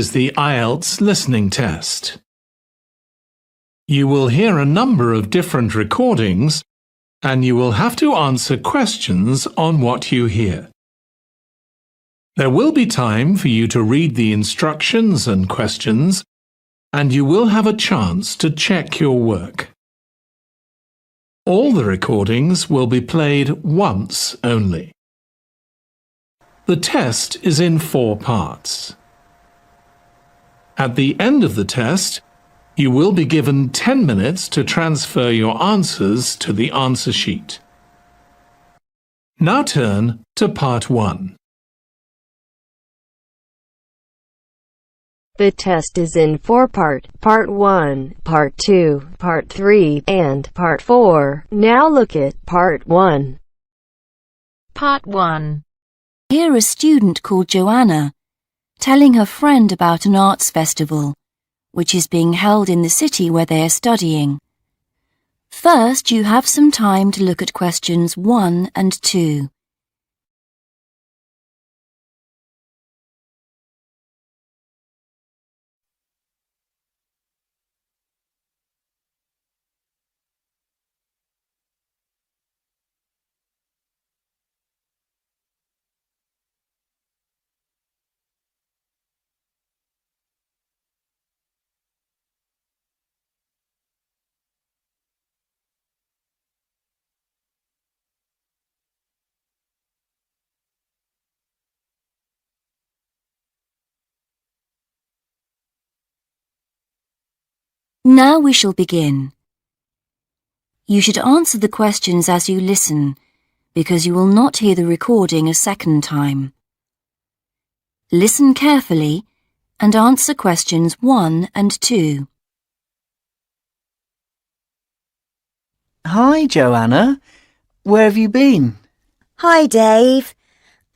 is the IELTS listening test. You will hear a number of different recordings, and you will have to answer questions on what you hear. There will be time for you to read the instructions and questions, and you will have a chance to check your work. All the recordings will be played once only. The test is in 4 parts. At the end of the test, you will be given 10 minutes to transfer your answers to the answer sheet. Now turn to Part 1. The test is in 4 parts, Part 1, Part 2, Part 3, and Part 4. Now look at Part 1. Part 1. Hear a student called Joanna telling her friend about an arts festival, which is being held in the city where they are studying. First, you have some time to look at questions 1 and 2. Now we shall begin. You should answer the questions as you listen, because you will not hear the recording a second time. Listen carefully and answer questions 1 and 2. Hi, Joanna. Where have you been? Hi, Dave.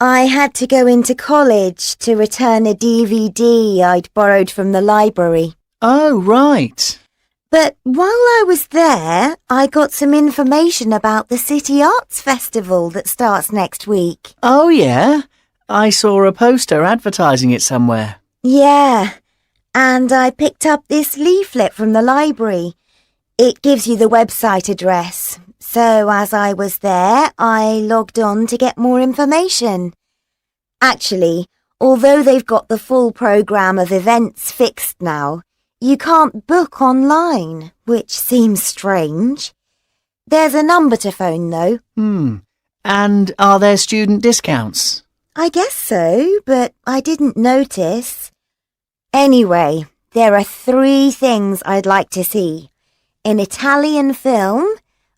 I had to go into college to return a DVD I'd borrowed from the library. Oh, right. But while I was there, I got some information about the City Arts Festival that starts next week. Oh, yeah? I saw a poster advertising it somewhere. Yeah, and I picked up this leaflet from the library. It gives you the website address. So as I was there, I logged on to get more information. Actually, although they've got the full programme of events fixed now, you can't book online, which seems strange. There's a number to phone, though. And are there student discounts? I guess so, but I didn't notice. Anyway, there are 3 things I'd like to see. An Italian film,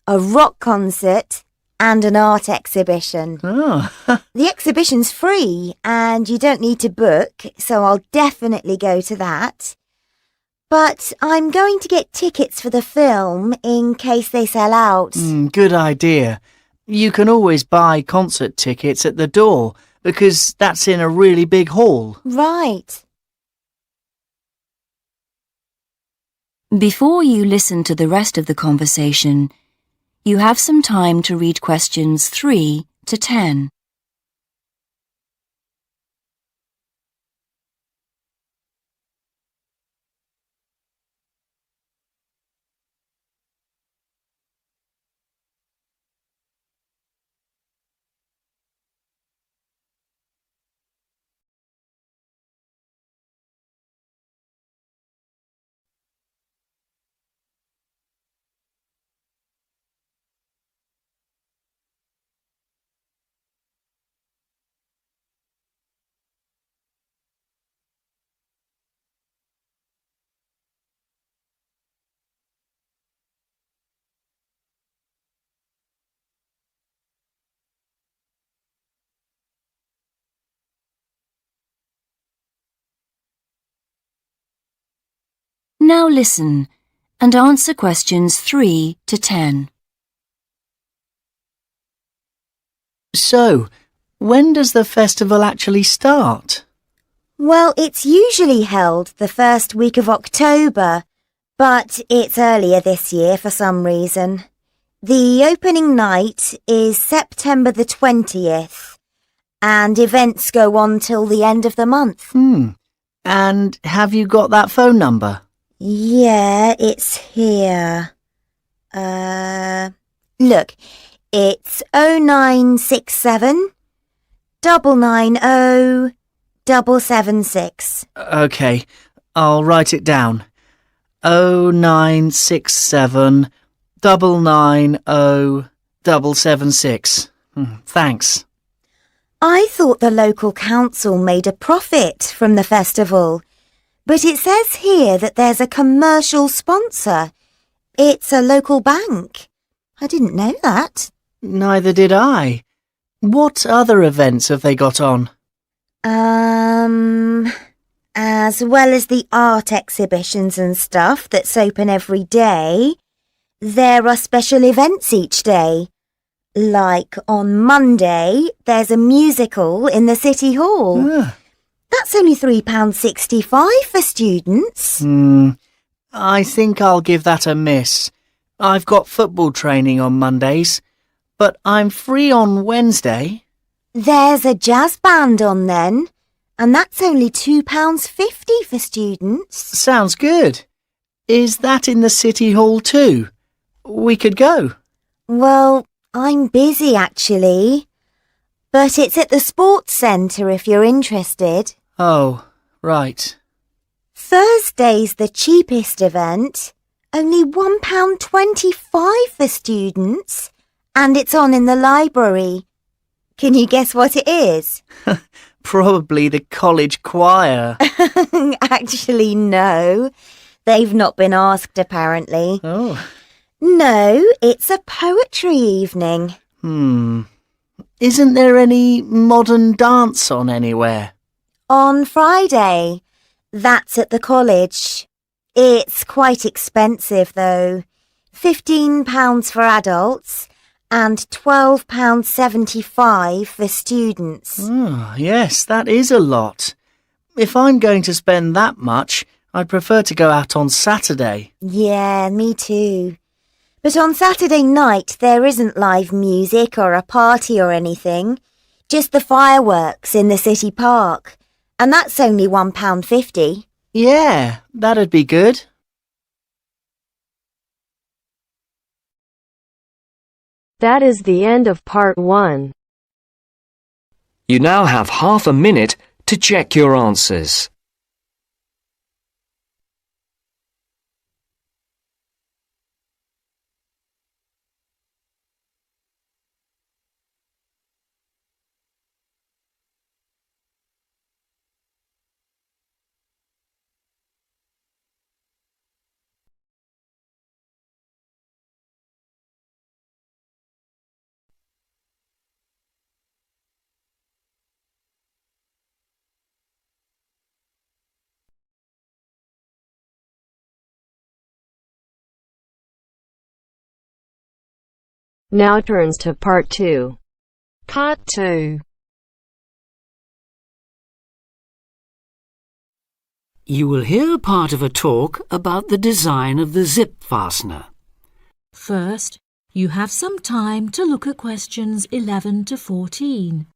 a rock concert, and an art exhibition. Oh. The exhibition's free, and you don't need to book, so I'll definitely go to that. But I'm going to get tickets for the film in case they sell out. Good idea. You can always buy concert tickets at the door because that's in a really big hall. Right. Before you listen to the rest of the conversation, you have some time to read questions 3 to 10. Now listen and answer questions 3 to 10. So, when does the festival actually start? Well, it's usually held the first week of October, but it's earlier this year for some reason. The opening night is September the 20th, and events go on till the end of the month. And have you got that phone number? Yeah, it's here. Look, it's 0967 990 776. OK, I'll write it down. 0967 990 776. Thanks. I thought the local council made a profit from the festival, but it says here that there's a commercial sponsor. It's a local bank. I didn't know that. Neither did I. What other events have they got on? As well as the art exhibitions and stuff that's open every day, there are special events each day. Like on Monday, there's a musical in the City Hall. That's only £3.65 for students. I think I'll give that a miss. I've got football training on Mondays, but I'm free on Wednesday. There's a jazz band on then, and that's only £2.50 for students. Sounds good. Is that in the City Hall too? We could go. Well, I'm busy actually, but it's at the sports centre if you're interested. Oh, right. Thursday's the cheapest event, only £1.25 for students, and it's on in the library. Can you guess what it is? Probably the college choir. Actually, no. They've not been asked, apparently. Oh. No, it's a poetry evening. Isn't there any modern dance on anywhere? On Friday. That's at the college. It's quite expensive, though. £15 for adults and £12.75 for students. Yes, that is a lot. If I'm going to spend that much, I'd prefer to go out on Saturday. Yeah, me too. But on Saturday night, there isn't live music or a party or anything. Just the fireworks in the city park. And that's only £1.50. Yeah, that'd be good. That is the end of part 1. You now have half a minute to check your answers. Now turns to part 2. Part 2. You will hear part of a talk about the design of the zip fastener. First, you have some time to look at questions 11 to 14.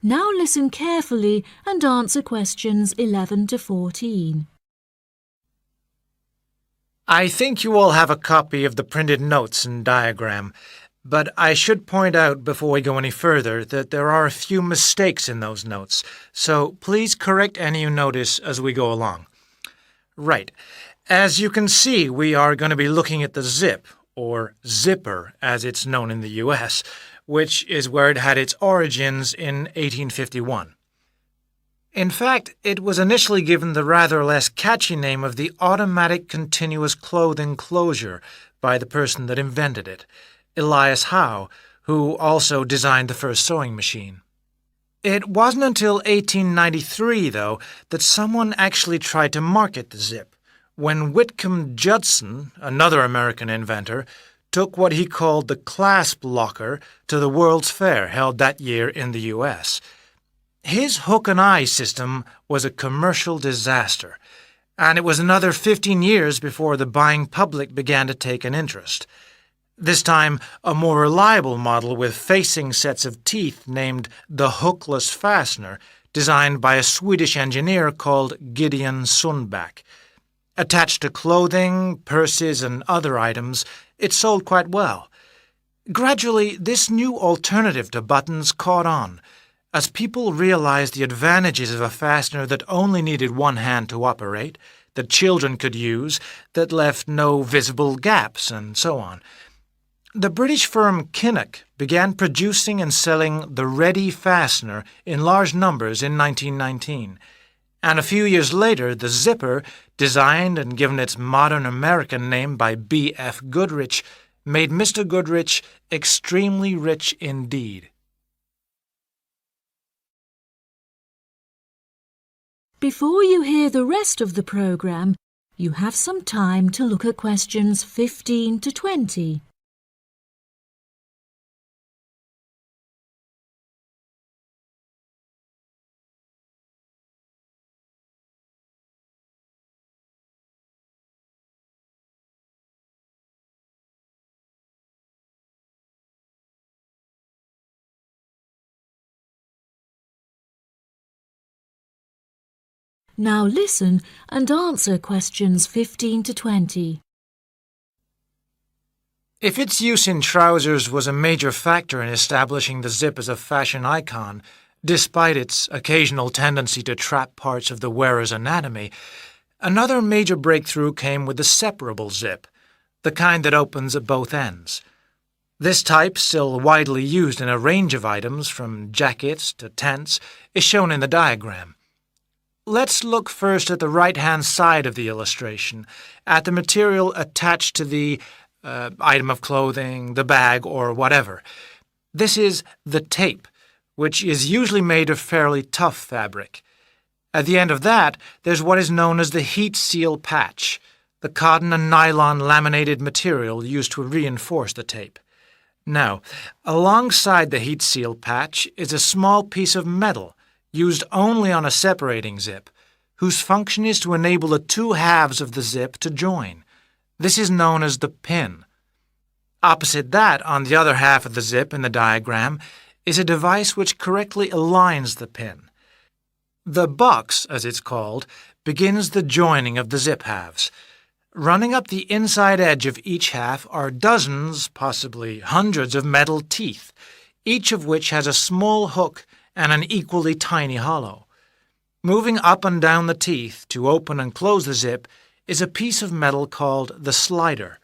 Now listen carefully and answer questions 11 to 14. I think you all have a copy of the printed notes and diagram, but I should point out before we go any further that there are a few mistakes in those notes, so please correct any you notice as we go along. Right. As you can see, we are going to be looking at the zip, or zipper as it's known in the US, which is where it had its origins in 1851. In fact, it was initially given the rather less catchy name of the automatic continuous clothing closure by the person that invented it, Elias Howe, who also designed the first sewing machine. It wasn't until 1893, though, that someone actually tried to market the zip, when Whitcomb Judson, another American inventor, took what he called the clasp locker to the World's Fair held that year in the U.S. His hook-and-eye system was a commercial disaster, and it was another 15 years before the buying public began to take an interest. This time, a more reliable model with facing sets of teeth named the hookless fastener, designed by a Swedish engineer called Gideon Sundback. Attached to clothing, purses, and other items, it sold quite well. Gradually, this new alternative to buttons caught on, as people realized the advantages of a fastener that only needed one hand to operate, that children could use, that left no visible gaps, and so on. The British firm Kinnock began producing and selling the ready fastener in large numbers in 1919, and a few years later the zipper, designed and given its modern American name by B.F. Goodrich, made Mr. Goodrich extremely rich indeed. Before you hear the rest of the programme, you have some time to look at questions 15 to 20. Now listen and answer questions 15 to 20. If its use in trousers was a major factor in establishing the zip as a fashion icon, despite its occasional tendency to trap parts of the wearer's anatomy, another major breakthrough came with the separable zip, the kind that opens at both ends. This type, still widely used in a range of items from jackets to tents, is shown in the diagram. Let's look first at the right-hand side of the illustration, at the material attached to the item of clothing, the bag, or whatever. This is the tape, which is usually made of fairly tough fabric. At the end of that, there's what is known as the heat seal patch, the cotton and nylon laminated material used to reinforce the tape. Now, alongside the heat seal patch is a small piece of metal, used only on a separating zip, whose function is to enable the two halves of the zip to join. This is known as the pin. Opposite that, on the other half of the zip in the diagram, is a device which correctly aligns the pin. The box, as it's called, begins the joining of the zip halves. Running up the inside edge of each half are dozens, possibly hundreds of metal teeth, each of which has a small hook and an equally tiny hollow. Moving up and down the teeth to open and close the zip is a piece of metal called the slider.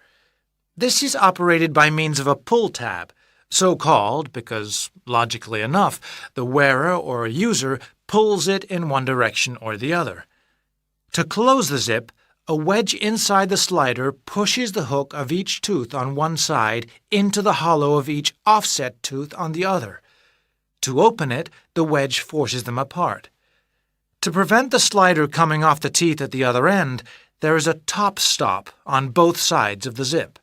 This is operated by means of a pull tab, so called because, logically enough, the wearer or user pulls it in one direction or the other. To close the zip, a wedge inside the slider pushes the hook of each tooth on one side into the hollow of each offset tooth on the other. To open it, the wedge forces them apart. To prevent the slider coming off the teeth at the other end, there is a top stop on both sides of the zip.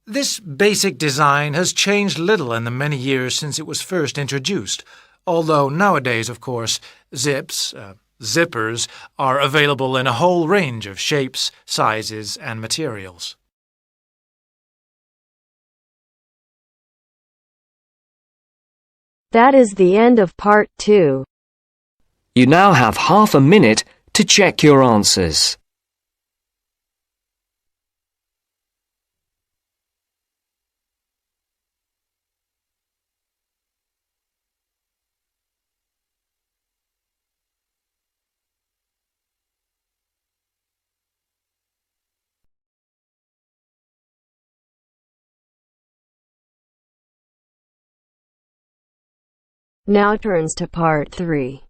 This basic design has changed little in the many years since it was first introduced, although nowadays, of course, zippers, are available in a whole range of shapes, sizes, and materials. That is the end of part 2. You now have half a minute to check your answers. Now turns to part 3.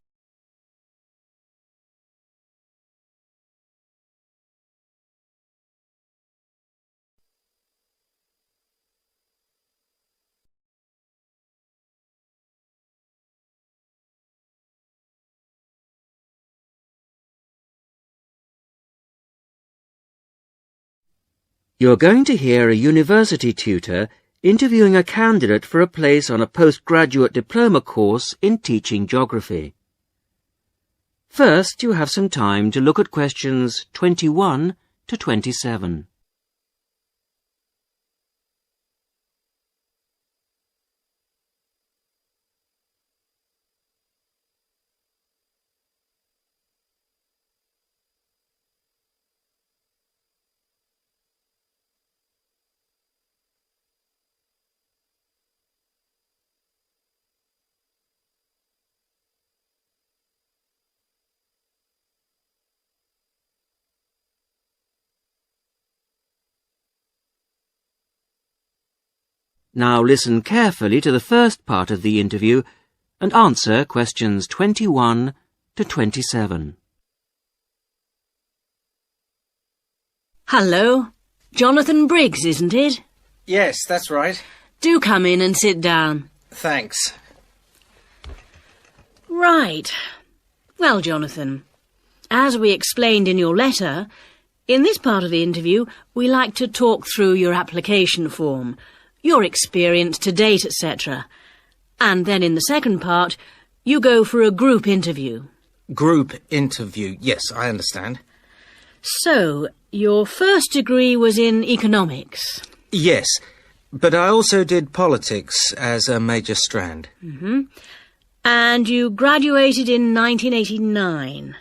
You're going to hear a university tutor interviewing a candidate for a place on a postgraduate diploma course in teaching geography. First, you have some time to look at questions 21 to 27. Now listen carefully to the first part of the interview and answer questions 21 to 27. Hello. Jonathan Briggs, isn't it? Yes, that's right. Do come in and sit down. Thanks. Right. Well, Jonathan, as we explained in your letter, in this part of the interview, we like to talk through your application form, your experience to date, etc. And then in the second part, you go for a group interview. Group interview, yes, I understand. So, your first degree was in economics? Yes, but I also did politics as a major strand. And you graduated in 1989.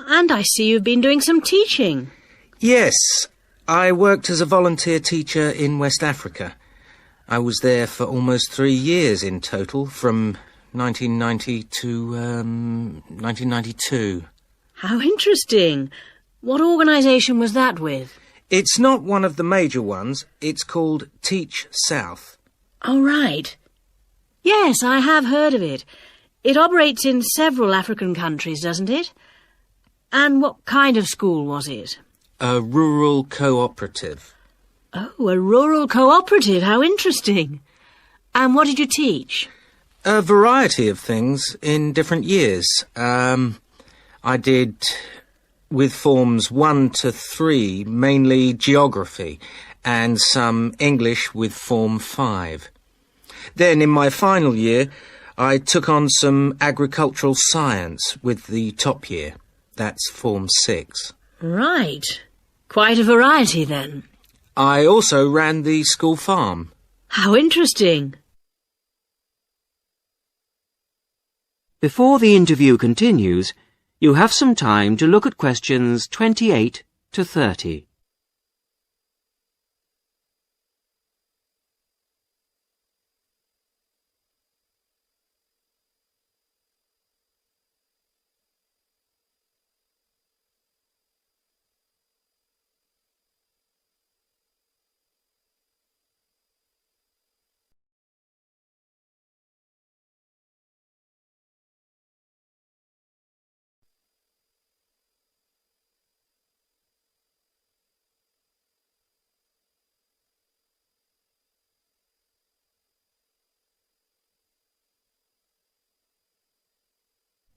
And I see you've been doing some teaching. Yes, I worked as a volunteer teacher in West Africa. I was there for almost 3 years in total, from 1990 to 1992. How interesting. What organisation was that with? It's not one of the major ones. It's called Teach South. Oh, right. Yes, I have heard of it. It operates in several African countries, doesn't it? And what kind of school was it? A rural cooperative. Oh, a rural cooperative. How interesting. And what did you teach? A variety of things in different years. I did, with forms 1 to 3, mainly geography, and some English with form 5. Then, in my final year, I took on some agricultural science with the top year. That's form 6. Right. Quite a variety, then. I also ran the school farm. How interesting. Before the interview continues, you have some time to look at questions 28 to 30.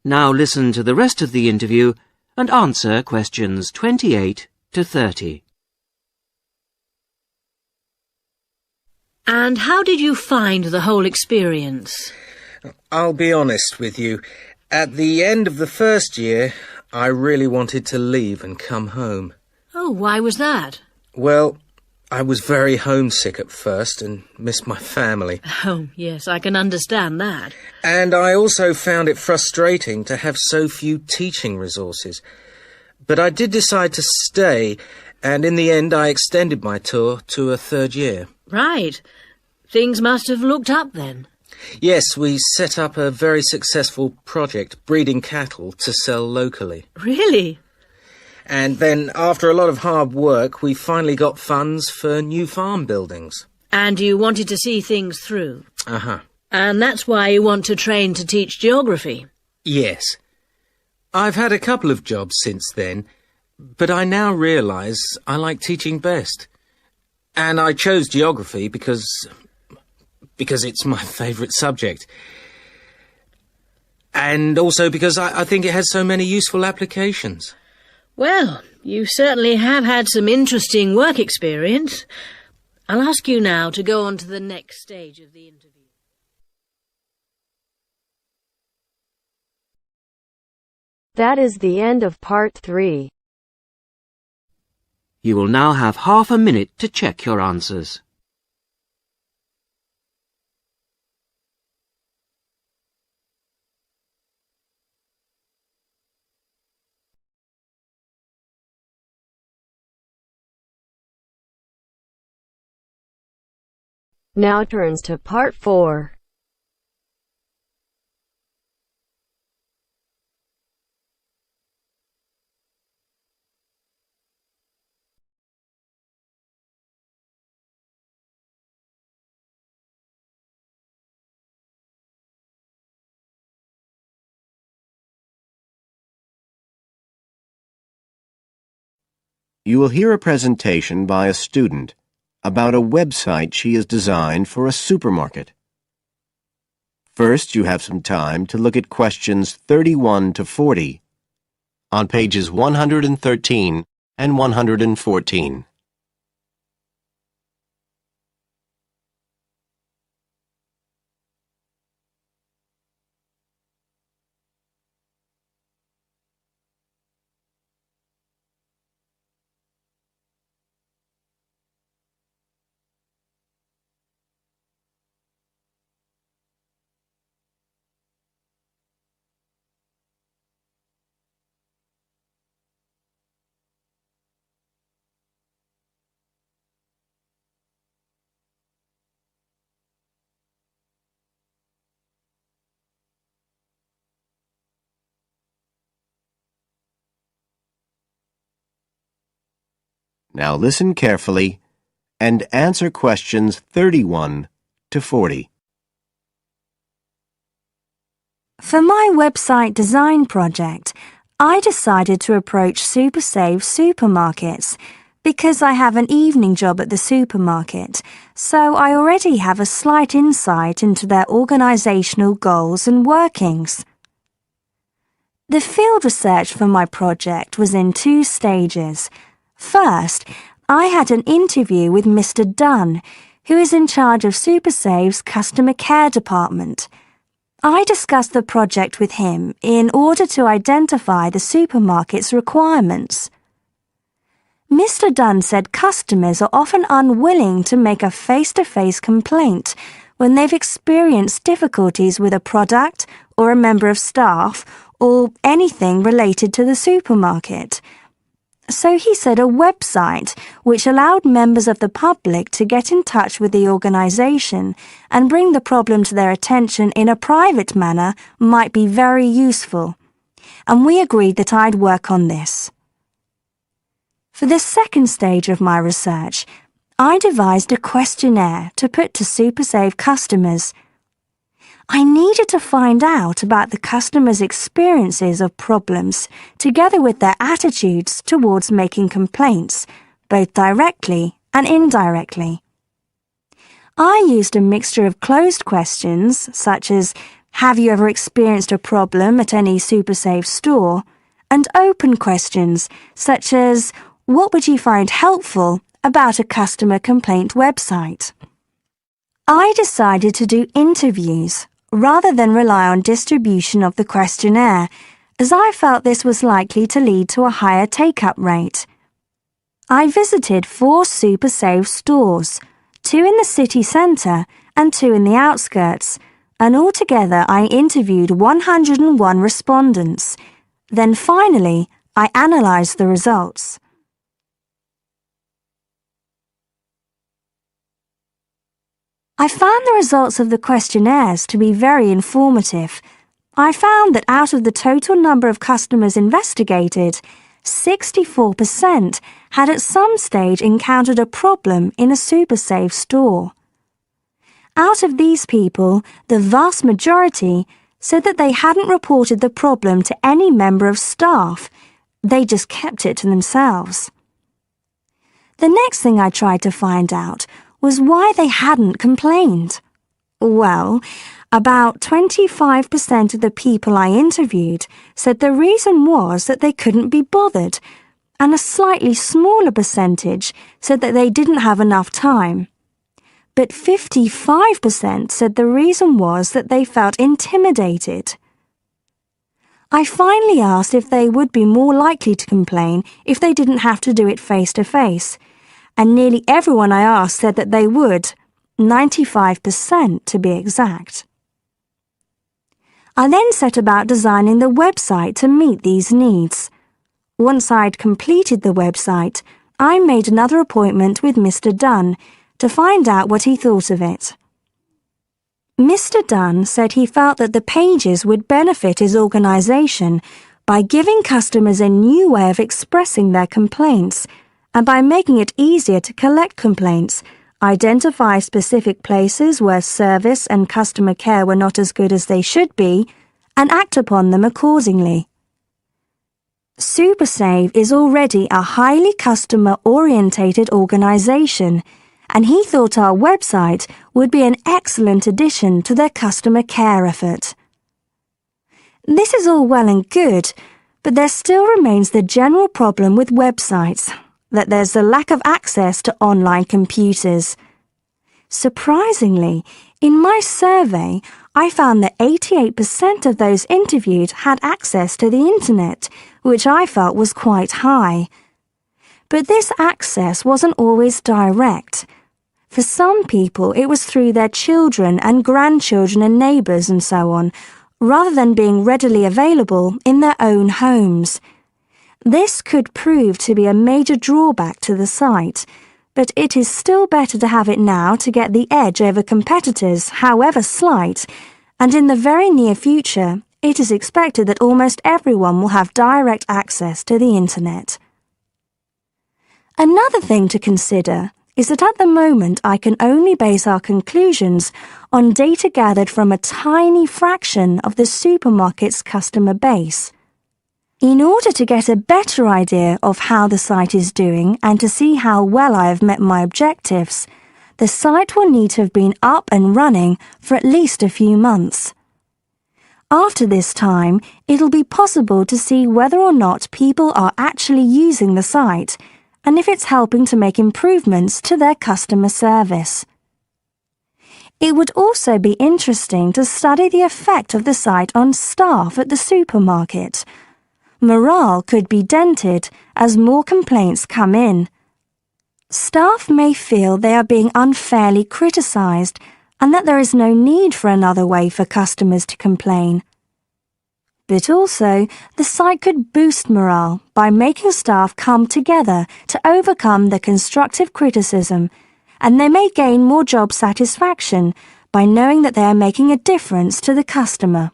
Now listen to the rest of the interview and answer questions 28 to 30. And how did you find the whole experience? I'll be honest with you. At the end of the first year, I really wanted to leave and come home. Oh, why was that? Well, I was very homesick at first and missed my family. Oh, yes, I can understand that. And I also found it frustrating to have so few teaching resources. But I did decide to stay, and in the end I extended my tour to a 3rd year. Right. Things must have looked up then. Yes, we set up a very successful project, breeding cattle to sell locally. Really? And then, after a lot of hard work, we finally got funds for new farm buildings. And you wanted to see things through? Uh-huh. And that's why you want to train to teach geography? Yes. I've had a couple of jobs since then, but I now realise I like teaching best. And I chose geography because it's my favourite subject. And also because I think it has so many useful applications. Well, you certainly have had some interesting work experience. I'll ask you now to go on to the next stage of the interview. That is the end of part 3. You will now have half a minute to check your answers. Now turns to part 4. You will hear a presentation by a student about a website she has designed for a supermarket. First, you have some time to look at questions 31 to 40 on pages 113 and 114. Now listen carefully and answer questions 31 to 40. For my website design project, I decided to approach SuperSave supermarkets because I have an evening job at the supermarket, so I already have a slight insight into their organisational goals and workings. The field research for my project was in 2 stages. First, I had an interview with Mr. Dunn, who is in charge of SuperSave's customer care department. I discussed the project with him in order to identify the supermarket's requirements. Mr. Dunn said customers are often unwilling to make a face-to-face complaint when they've experienced difficulties with a product or a member of staff or anything related to the supermarket. So he said a website which allowed members of the public to get in touch with the organisation and bring the problem to their attention in a private manner might be very useful, and we agreed that I'd work on this. For the second stage of my research, I devised a questionnaire to put to SuperSave customers. I needed to find out about the customers' experiences of problems together with their attitudes towards making complaints, both directly and indirectly. I used a mixture of closed questions, such as, have you ever experienced a problem at any SuperSave store, and open questions, such as, what would you find helpful about a customer complaint website? I decided to do interviews rather than rely on distribution of the questionnaire, as I felt this was likely to lead to a higher take-up rate. I visited 4 SuperSave stores, 2 in the city centre and 2 in the outskirts, and altogether I interviewed 101 respondents. Then finally, I analysed the results. I found the results of the questionnaires to be very informative. I found that out of the total number of customers investigated, 64% had at some stage encountered a problem in a SuperSave store. Out of these people, the vast majority said that they hadn't reported the problem to any member of staff. They just kept it to themselves. The next thing I tried to find out was why they hadn't complained. Well, about 25% of the people I interviewed said the reason was that they couldn't be bothered, and a slightly smaller percentage said that they didn't have enough time. But 55% said the reason was that they felt intimidated. I finally asked if they would be more likely to complain if they didn't have to do it face to face, and nearly everyone I asked said that they would, 95% to be exact. I then set about designing the website to meet these needs. Once I'd completed the website, I made another appointment with Mr. Dunn to find out what he thought of it. Mr. Dunn said he felt that the pages would benefit his organisation by giving customers a new way of expressing their complaints and by making it easier to collect complaints, identify specific places where service and customer care were not as good as they should be, and act upon them accordingly. SuperSave is already a highly customer-orientated organisation, and he thought our website would be an excellent addition to their customer care effort. This is all well and good, but there still remains the general problem with websites, that there's a lack of access to online computers. Surprisingly, in my survey, I found that 88% of those interviewed had access to the internet, which I felt was quite high. But this access wasn't always direct. For some people, it was through their children and grandchildren and neighbours and so on, rather than being readily available in their own homes. This could prove to be a major drawback to the site, but it is still better to have it now to get the edge over competitors, however slight, and in the very near future, it is expected that almost everyone will have direct access to the internet. Another thing to consider is that at the moment I can only base our conclusions on data gathered from a tiny fraction of the supermarket's customer base. In order to get a better idea of how the site is doing and to see how well I have met my objectives, the site will need to have been up and running for at least a few months. After this time, it'll be possible to see whether or not people are actually using the site and if it's helping to make improvements to their customer service. It would also be interesting to study the effect of the site on staff at the supermarket. Morale could be dented as more complaints come in. Staff may feel they are being unfairly criticised and that there is no need for another way for customers to complain. But also, the site could boost morale by making staff come together to overcome the constructive criticism, and they may gain more job satisfaction by knowing that they are making a difference to the customer.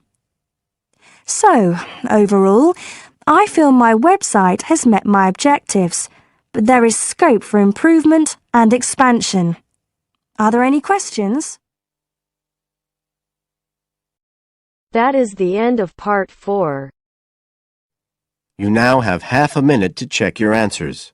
So, overall, I feel my website has met my objectives, but there is scope for improvement and expansion. Are there any questions? That is the end of part 4. You now have half a minute to check your answers.